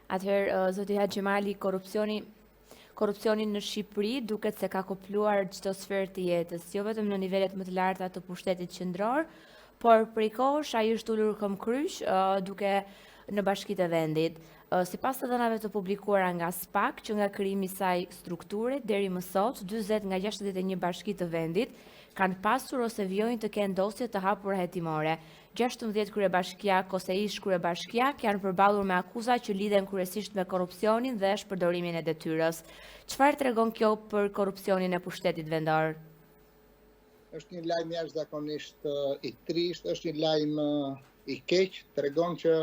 Atëherë, zoti Haxhimali, korrupsioni në Shqipëri duket se ka kopluar çdo sferë të jetës, jo vetëm në nivelet më të larta të pushtetit qendror, por prej kohësh ai është ulur këmbkryq duke në bashkitë e vendit. Sipas të dhënave të publikuara nga SPAK, që nga krijimi i saj strukture deri më sot, 40 nga 61 bashki të vendit kanë pasur ose vijojnë të kenë dosje të hapura hetimore. 16 kryebashkiak ose ish kryebashkiak janë përballur me akuza që lidhen kryesisht me korrupsionin dhe shpërdorimin e detyrës. Çfarë tregon kjo për korrupsionin e pushtetit vendor? Është një lajm jashtëzakonisht i trisht, është një lajm i keq, tregon që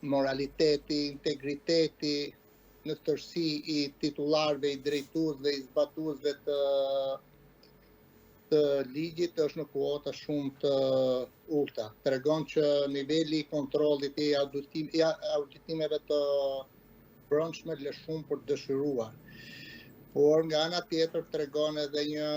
moraliteti, integriteti në tërësi i titullarëve, i drejtuesve, i zbatuesve të ligjit është në kuota shumë të ulta. Tregon që niveli i kontrollit i auditimeve të brendshme lë shumë për dëshiruar. Por nga ana tjetër tregon edhe një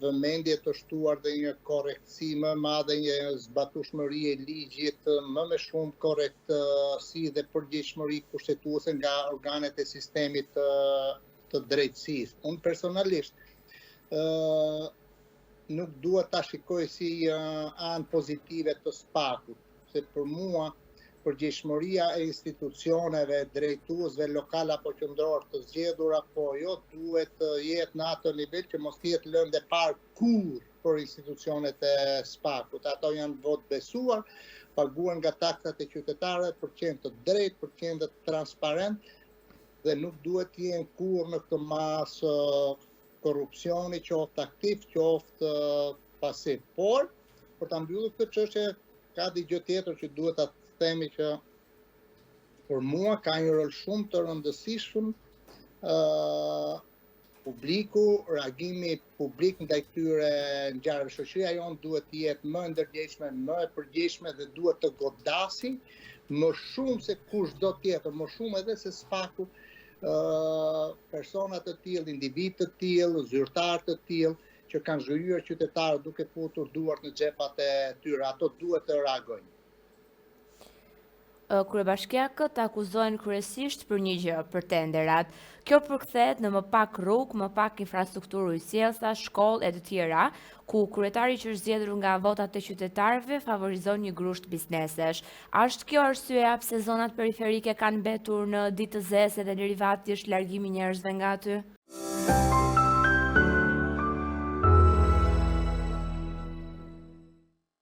vëmendje të shtuar dhe një korrektësi më madhe, një zbatueshmëri e ligjit, më me shumë korrektësi dhe përgjegjësi kushtetuese nga organet e sistemit të drejtësisë. Unë personalisht nuk dua ta shikoj si anë pozitive të SPAK-ut, se për mua përgjegjësia e institucioneve drejtuesve lokal apo qendror të zgjedhur apo jo duhet të jetë në atë nivel që mos jetë lëndë parë kurrë për institucionet e SPAK-ut. Ato janë vot besuar, paguar nga taksat e qytetarëve për qenë të drejtë, për qenë të transparent dhe nuk duhet të jenë kurrë në këtë masë korrupsioni, qoftë aktiv, qoftë pasiv. Por, për ta mbyllur këtë çështje, ka diçka tjetër që duhet ta themi që për mua ka një rol shumë të rëndësishëm publiku, reagimi publik ndaj këtyre ngjarjeve. Shoqëria jonë duhet të jetë më ndërgjegjshme, më e përgjegjshme dhe duhet të godasi më shumë se kushdo tjetër, më shumë edhe se SPAK-u, persona të tillë, individ të tillë, zyrtar të tillë që kanë zhurjuar qytetarët duke futur duart në xhepat e tyre. Ato duhet të reagojnë. Kryebashkiakët akuzojnë kryesisht për një gjë, për tenderat. Kjo përkthehet në më pak rrugë, më pak infrastrukturë ujësielsa, shkollë e të tjera, ku kryetari që është zgjedhur nga votat e qytetarëve favorizon një grusht biznesesh. A është kjo arsyeja pse zonat periferike kanë mbetur në ditë të zezë dhe derivatisht largimi i njerëzve nga aty?